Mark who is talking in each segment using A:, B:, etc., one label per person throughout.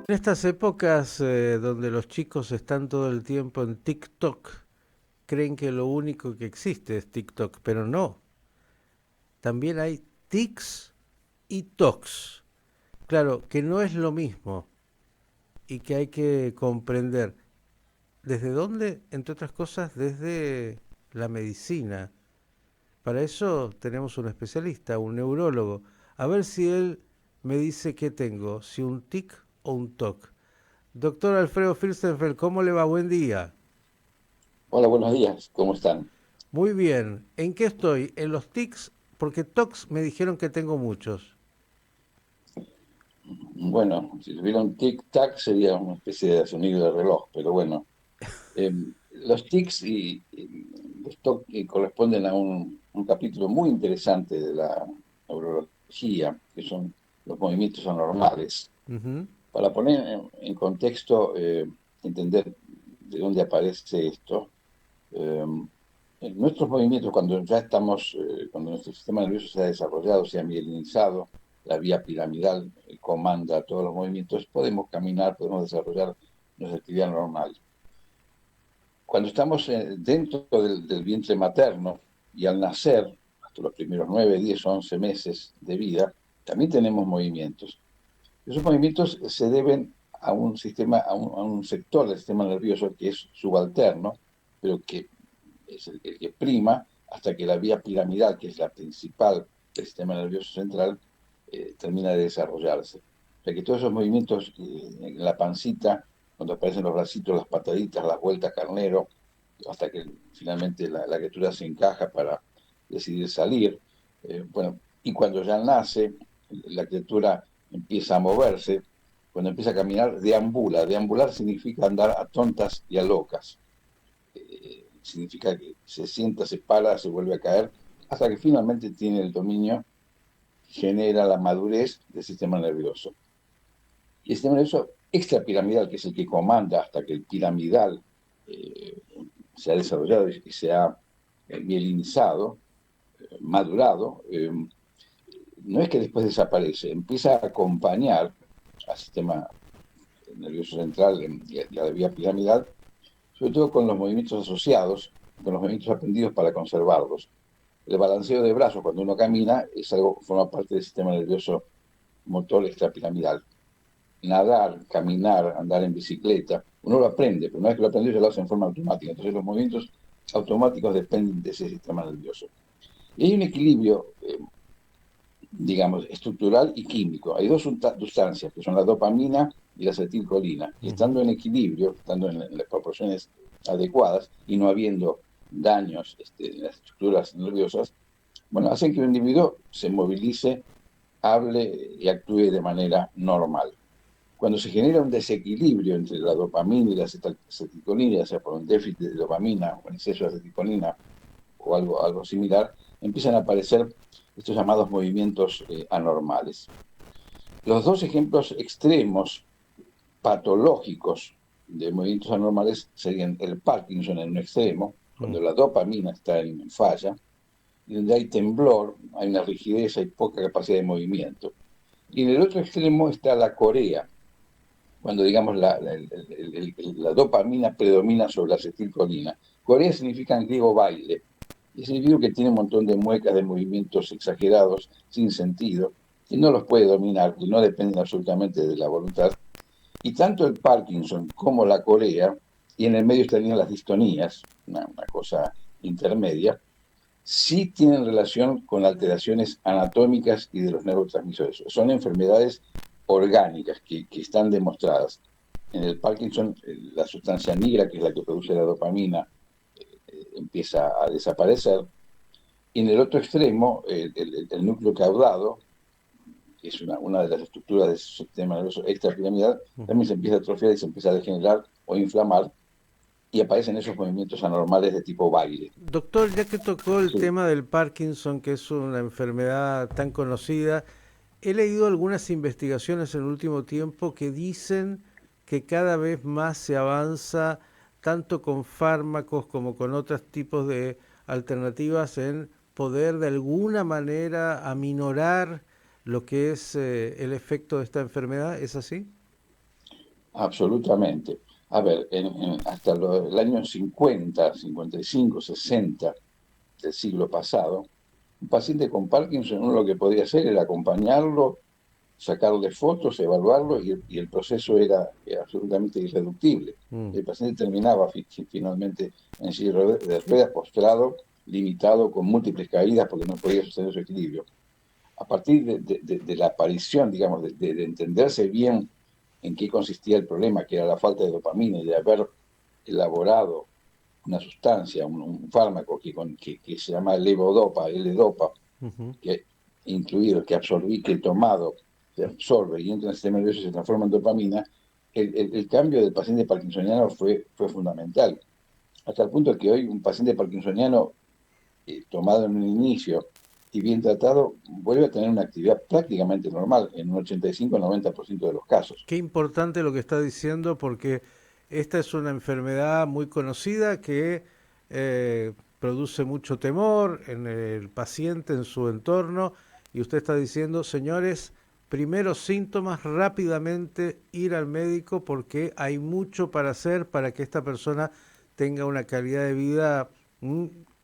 A: En estas épocas donde los chicos están todo el tiempo en TikTok, creen que lo único que existe es TikTok, pero no. También hay tics y tocs. Claro, que no es lo mismo y que hay que comprender. ¿Desde dónde? Entre otras cosas, desde la medicina. Para eso tenemos un especialista, un neurólogo. A ver si él me dice qué tengo, si un tic o un toc. Doctor Alfredo Firstenfeld, ¿cómo le va? Buen día.
B: Hola, buenos días, ¿cómo están?
A: Muy bien. ¿En qué estoy? ¿En los tics? Porque tocs me dijeron que tengo muchos.
B: Bueno, si tuviera un tic-tac sería una especie de sonido de reloj, pero bueno, los tics y los TOC corresponden a un capítulo muy interesante de la neurología, que son los movimientos anormales.
A: Ujú.
B: Para poner en contexto, entender de dónde aparece esto, eh, en nuestros movimientos, cuando nuestro sistema nervioso se ha desarrollado, se ha mielinizado, la vía piramidal comanda todos los movimientos, podemos caminar, podemos desarrollar nuestra actividad normal. Cuando estamos dentro del vientre materno y al nacer, hasta los primeros 9, 10, 11 meses de vida, también tenemos movimientos. Esos movimientos se deben a un sistema, a un sector del sistema nervioso que es subalterno, pero que es el que prima hasta que la vía piramidal, que es la principal del sistema nervioso central, termina de desarrollarse. O sea que todos esos movimientos en la pancita, cuando aparecen los bracitos, las pataditas, las vueltas carnero, hasta que finalmente la criatura se encaja para decidir salir, bueno, y cuando ya nace, la criatura empieza a moverse, cuando empieza a caminar, deambula. Deambular significa andar a tontas y a locas. Significa que se sienta, se para, se vuelve a caer, hasta que finalmente tiene el dominio, genera la madurez del sistema nervioso. Y el sistema nervioso extrapiramidal, que es el que comanda hasta que el piramidal eh, se ha desarrollado y se ha mielinizado, madurado, no es que después desaparece, empieza a acompañar al sistema nervioso central y a la vía piramidal, sobre todo con los movimientos asociados, con los movimientos aprendidos para conservarlos. El balanceo de brazos cuando uno camina es algo que forma parte del sistema nervioso motor extrapiramidal. Nadar, caminar, andar en bicicleta, uno lo aprende, pero una vez que lo aprende ya lo hace en forma automática. Entonces los movimientos automáticos dependen de ese sistema nervioso. Y hay un equilibrio, digamos, estructural y químico. Hay dos sustancias, que son la dopamina y la acetilcolina, y
A: Ujú.
B: estando en equilibrio, estando en las proporciones adecuadas y no habiendo daños en las estructuras nerviosas, bueno, hacen que un individuo se movilice, hable y actúe de manera normal. Cuando se genera un desequilibrio entre la dopamina y la acetilcolina, ya sea por un déficit de dopamina o un exceso de acetilcolina o algo similar, empiezan a aparecer estos llamados movimientos anormales. Los dos ejemplos extremos patológicos de movimientos anormales serían el Parkinson en un extremo,
A: Mm.
B: cuando la dopamina está en falla, y donde hay temblor, hay una rigidez, hay poca capacidad de movimiento. Y en el otro extremo está la corea, cuando digamos la dopamina predomina sobre la acetilcolina. Corea significa en griego baile. Y es un individuo que tiene un montón de muecas, de movimientos exagerados, sin sentido, que no los puede dominar, que no dependen absolutamente de la voluntad. Y tanto el Parkinson como la corea, y en el medio estarían las distonías, una cosa intermedia, sí tienen relación con alteraciones anatómicas y de los neurotransmisores. Son enfermedades orgánicas que están demostradas. En el Parkinson, la sustancia negra, que es la que produce la dopamina, empieza a desaparecer. Y en el otro extremo, el núcleo caudado, que es una de las estructuras del sistema nervioso extrapiramidal, también se empieza a atrofiar y se empieza a degenerar o inflamar y aparecen esos movimientos anormales de tipo baile.
A: Doctor, ya que tocó el
B: Sí.
A: tema del Parkinson, que es una enfermedad tan conocida, he leído algunas investigaciones en el último tiempo que dicen que cada vez más se avanza tanto con fármacos como con otros tipos de alternativas en poder de alguna manera aminorar lo que es el efecto de esta enfermedad, ¿es así?
B: Absolutamente. A ver, hasta el año 50, 55, 60 del siglo pasado, un paciente con Parkinson uno lo que podía hacer era acompañarlo, sacarle fotos, evaluarlo y el proceso era absolutamente irreductible.
A: Mm.
B: El paciente terminaba finalmente en silla de ruedas, postrado, limitado, con múltiples caídas porque no podía sostener su equilibrio. A partir de la aparición, digamos, de entenderse bien en qué consistía el problema, que era la falta de dopamina y de haber elaborado una sustancia, un fármaco que se llama levodopa, L-dopa,
A: Ujú.
B: que incluido, que absorbí, que el tomado se absorbe y entra en el sistema nervioso y se transforma en dopamina, el cambio del paciente parkinsoniano fue fundamental. Hasta el punto que hoy un paciente parkinsoniano tomado en un inicio y bien tratado vuelve a tener una actividad prácticamente normal en un 85-90% de los casos.
A: Qué importante lo que está diciendo porque esta es una enfermedad muy conocida que produce mucho temor en el paciente, en su entorno, y usted está diciendo, señores, primeros síntomas, rápidamente ir al médico porque hay mucho para hacer para que esta persona tenga una calidad de vida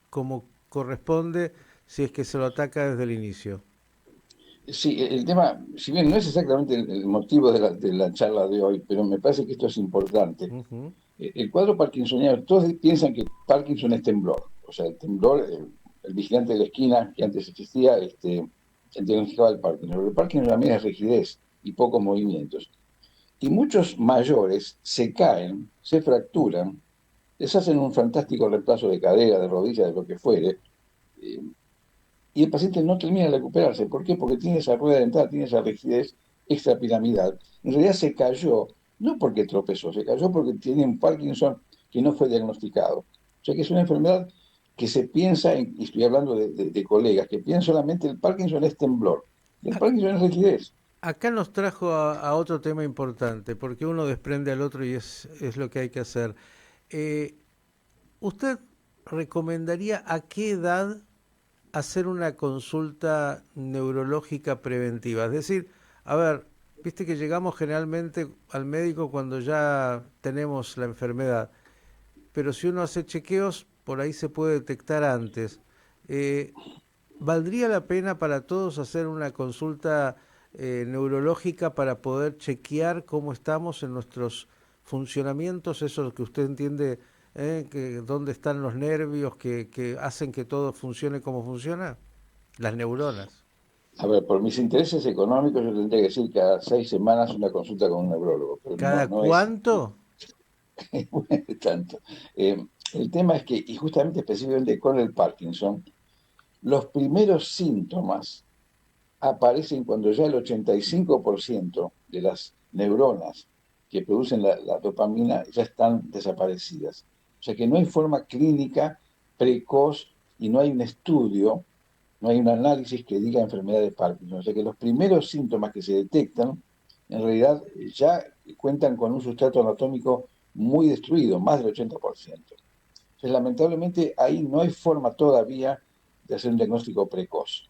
A: como corresponde si es que se lo ataca desde el inicio.
B: Sí, el tema, si bien no es exactamente el motivo de la charla de hoy, pero me parece que esto es importante.
A: Ujú.
B: El cuadro parkinsoniano, todos piensan que Parkinson es temblor. O sea, el temblor, el vigilante de la esquina que antes existía, diagnosticaba el Parkinson. Pero el Parkinson también es rigidez y pocos movimientos. Y muchos mayores se caen, se fracturan, les hacen un fantástico reemplazo de cadera, de rodilla, de lo que fuere, eh, y el paciente no termina de recuperarse. ¿Por qué? Porque tiene esa rueda dental, tiene esa rigidez extrapiramidal. En realidad se cayó, no porque tropezó, se cayó porque tiene un Parkinson que no fue diagnosticado. O sea que es una enfermedad que se piensa, y estoy hablando de colegas, que piensan solamente el Parkinson es temblor, el Parkinson es rigidez.
A: Acá nos trajo a otro tema importante, porque uno desprende al otro y es lo que hay que hacer. Eh, ¿Usted recomendaría a qué edad hacer una consulta neurológica preventiva? Es decir, a ver, viste que llegamos generalmente al médico cuando ya tenemos la enfermedad, pero si uno hace chequeos, por ahí se puede detectar antes. Eh, ¿Valdría la pena para todos hacer una consulta neurológica para poder chequear cómo estamos en nuestros funcionamientos? Eso que usted entiende, que dónde están los nervios que hacen que todo funcione como funciona, las neuronas.
B: A ver, por mis intereses económicos yo tendría que decir cada 6 semanas una consulta con un neurólogo, pero no,
A: ¿Cada
B: no es
A: cuánto?
B: tanto. El tema es que, y justamente específicamente con el Parkinson, los primeros síntomas aparecen cuando ya el 85% de las neuronas que producen la dopamina ya están desaparecidas. O sea que no hay forma clínica precoz y no hay un estudio, no hay un análisis que diga enfermedad de Parkinson. O sea que los primeros síntomas que se detectan en realidad ya cuentan con un sustrato anatómico muy destruido, más del 80%. Entonces, lamentablemente ahí no hay forma todavía de hacer un diagnóstico precoz.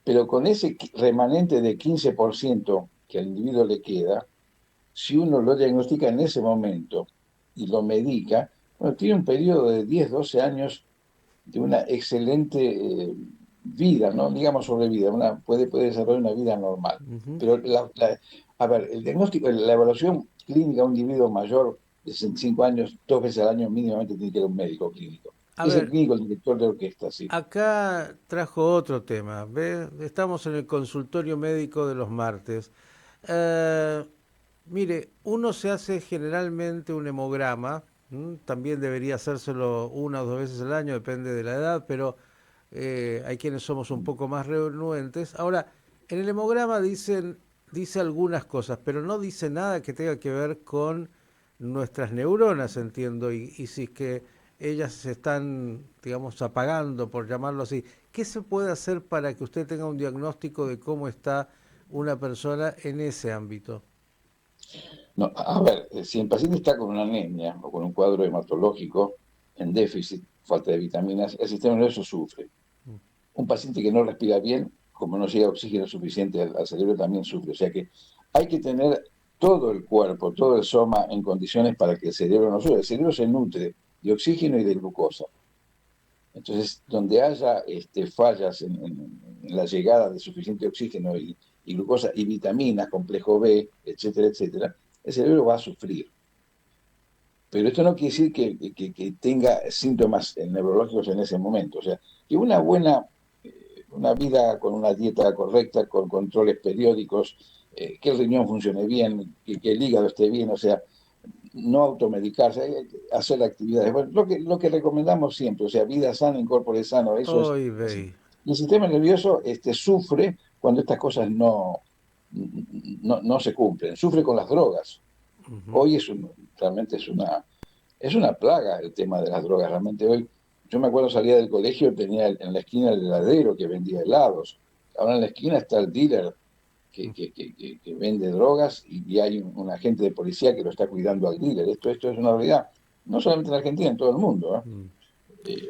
B: Pero con ese remanente de 15% que al individuo le queda, si uno lo diagnostica en ese momento y lo medica, bueno, tiene un periodo de 10, 12 años de una excelente vida, no digamos sobrevida, puede desarrollar una vida normal.
A: Ujú.
B: Pero, a ver, el diagnóstico, la evaluación clínica de un individuo mayor de 65 años, 2 veces al año mínimamente tiene que ir a un médico clínico.
A: A
B: Es el
A: ver,
B: clínico el director de orquesta, sí.
A: acá trajo otro tema. ¿Ve? Estamos en el consultorio médico de los martes. Eh, Mire, uno se hace generalmente un hemograma, también debería hacérselo una o dos veces al año, depende de la edad, pero hay quienes somos un poco más renuentes. Ahora, en el hemograma dice algunas cosas, pero no dice nada que tenga que ver con nuestras neuronas, entiendo, y si es que ellas se están, digamos, apagando, por llamarlo así. ¿Qué se puede hacer para que usted tenga un diagnóstico de cómo está una persona en ese ámbito?
B: No, a ver, si el paciente está con una anemia o con un cuadro hematológico en déficit, falta de vitaminas, el sistema nervioso sufre. Un paciente que no respira bien, como no llega oxígeno suficiente al cerebro, también sufre. O sea que hay que tener todo el cuerpo, todo el soma en condiciones para que el cerebro no sufra. El cerebro se nutre de oxígeno y de glucosa. Entonces, donde haya fallas en la llegada de suficiente oxígeno y glucosa y vitaminas, complejo B, etcétera, etcétera, el cerebro va a sufrir. Pero esto no quiere decir que tenga síntomas neurológicos en ese momento. O sea, que una vida con una dieta correcta, con controles periódicos, que el riñón funcione bien, que el hígado esté bien, o sea, no automedicarse, hacer actividades. Bueno, lo que recomendamos siempre, o sea, vida sana, incorpore sano, eso es
A: Hoy
B: así.
A: ve.
B: Y el sistema nervioso sufre cuando estas cosas no se cumplen, sufre con las drogas.
A: Ujú.
B: Hoy realmente es una plaga el tema de las drogas. Realmente hoy, yo me acuerdo salía del colegio, tenía en la esquina el heladero que vendía helados. Ahora en la esquina está el dealer que vende drogas y hay un agente de policía que lo está cuidando al dealer. Esto es una realidad, no solamente en Argentina, en todo el mundo.
A: Mm.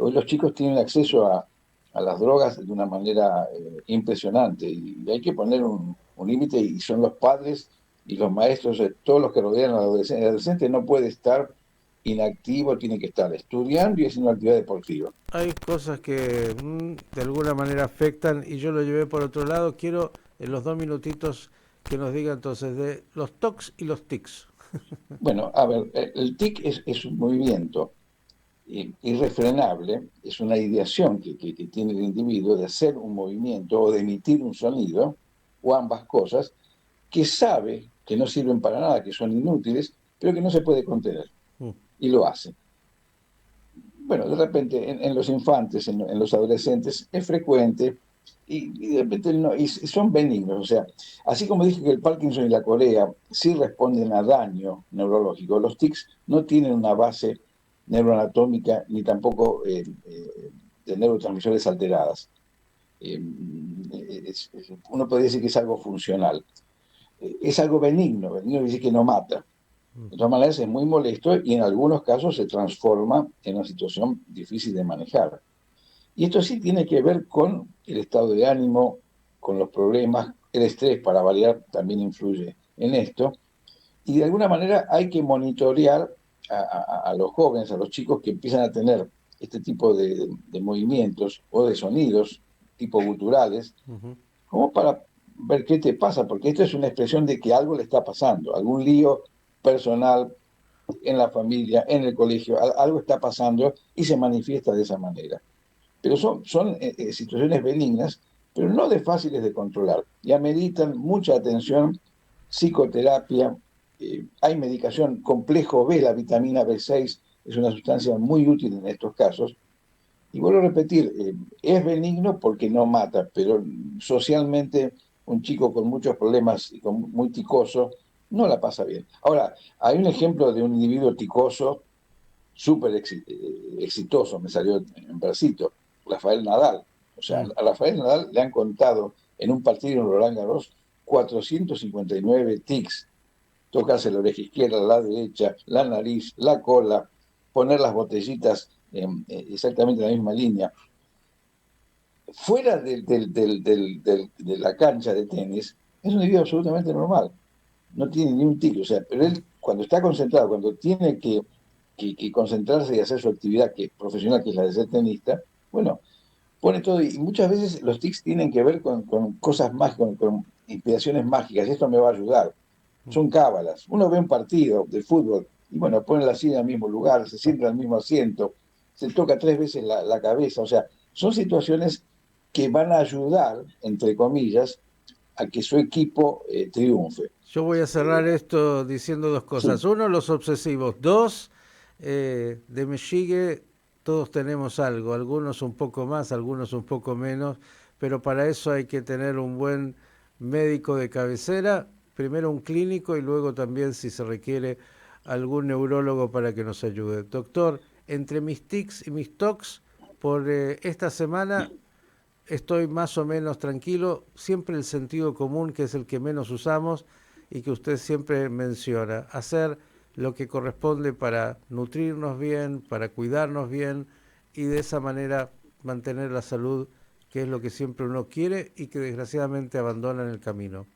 B: Hoy los chicos tienen acceso a las drogas de una manera impresionante y hay que poner un límite y son los padres y los maestros, todos los que rodean al adolescente. El adolescente no puede estar inactivo, tiene que estar estudiando y haciendo actividad deportiva.
A: Hay cosas que de alguna manera afectan y yo lo llevé por otro lado. Quiero en los 2 minutitos que nos diga entonces de los TOCs y los TICs.
B: Bueno, a ver, el TIC es un movimiento irrefrenable, es una ideación que tiene el individuo de hacer un movimiento o de emitir un sonido, o ambas cosas, que sabe que no sirven para nada, que son inútiles, pero que no se puede contener,
A: Mm.
B: y lo hace. Bueno, de repente en los infantes, en los adolescentes, es frecuente, y de repente no, y son benignos. O sea, así como dije que el Parkinson y la corea sí responden a daño neurológico, los tics no tienen una base neuroanatómica ni tampoco de neurotransmisores alteradas. Eh, Uno podría decir que es algo funcional. Es algo benigno, benigno quiere decir que no mata. De todas maneras, es muy molesto y en algunos casos se transforma en una situación difícil de manejar. Y esto sí tiene que ver con el estado de ánimo, con los problemas, el estrés, para variar, también influye en esto. Y de alguna manera hay que monitorear a los jóvenes, a los chicos que empiezan a tener este tipo de movimientos o de sonidos tipo guturales,
A: Ujú.
B: como para ver qué te pasa, porque esto es una expresión de que algo le está pasando, algún lío personal en la familia, en el colegio, algo está pasando y se manifiesta de esa manera. Pero son situaciones benignas, pero no de fáciles de controlar. Y ameritan mucha atención, psicoterapia, hay medicación complejo B, la vitamina B6 es una sustancia muy útil en estos casos. Y vuelvo a repetir, es benigno porque no mata, pero socialmente un chico con muchos problemas y muy ticoso no la pasa bien. Ahora, hay un ejemplo de un individuo ticoso súper exitoso, me salió en versito, Rafael Nadal. O sea,
A: Mm.
B: a Rafael Nadal le han contado en un partido en Roland Garros 459 tics. Tocarse la oreja izquierda, la derecha, la nariz, la cola, poner las botellitas exactamente en la misma línea. Fuera de la cancha de tenis, es un individuo absolutamente normal. No tiene ni un tic. O sea, pero él, cuando está concentrado, cuando tiene que concentrarse y hacer su actividad profesional, que es la de ser tenista, bueno, pone todo. Y muchas veces los tics tienen que ver con cosas más, con inspiraciones mágicas. Esto me va a ayudar. Son cábalas. Uno ve un partido de fútbol y, bueno, pone la silla en el mismo lugar, se sienta en el mismo asiento, se toca 3 veces la cabeza. O sea, son situaciones que van a ayudar, entre comillas, a que su equipo triunfe.
A: Yo voy a cerrar esto diciendo dos cosas.
B: Sí,
A: Uno, los obsesivos. Dos, de Mechigue todos tenemos algo, algunos un poco más, algunos un poco menos, pero para eso hay que tener un buen médico de cabecera, primero un clínico y luego también si se requiere algún neurólogo para que nos ayude. Doctor, entre mis tics y mis tocs, por esta semana estoy más o menos tranquilo, siempre el sentido común, que es el que menos usamos y que usted siempre menciona, hacer lo que corresponde para nutrirnos bien, para cuidarnos bien y de esa manera mantener la salud que es lo que siempre uno quiere y que desgraciadamente abandona en el camino.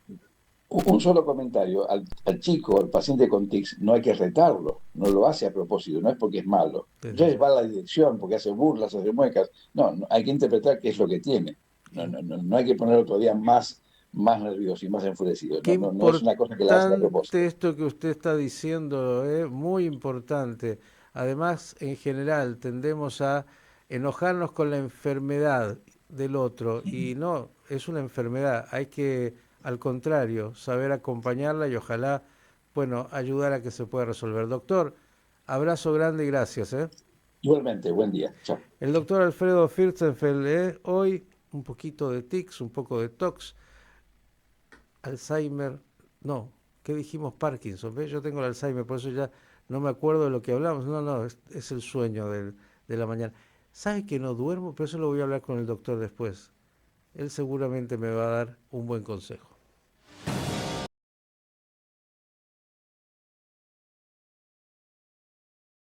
B: Un solo comentario. Al chico, al paciente con tics, no hay que retarlo, no lo hace a propósito, no es porque es malo.
A: Sí, sí,
B: Entonces va a la dirección porque hace burlas, hace muecas. No, no, hay que interpretar qué es lo que tiene. No,
A: sí.
B: no, no, no hay que ponerlo todavía más nervioso y más enfurecido.
A: Qué
B: No, no, no es una cosa que la hace a
A: importante
B: propósito.
A: esto que usted está diciendo, muy importante. Además, en general, tendemos a enojarnos con la enfermedad del otro y no, es una enfermedad. Hay que, al contrario, saber acompañarla y ojalá, bueno, ayudar a que se pueda resolver. Doctor, abrazo grande y gracias, ¿eh?
B: Igualmente, buen día. Chao.
A: El doctor Alfredo Firstenfeld, hoy un poquito de tics, un poco de tox. Alzheimer, no, ¿qué dijimos? Parkinson, ¿ves? Yo tengo el Alzheimer, por eso ya no me acuerdo de lo que hablamos. No, no, es el sueño de la mañana. ¿Sabe que no duermo? Pero eso lo voy a hablar con el doctor después. Él seguramente me va a dar un buen consejo.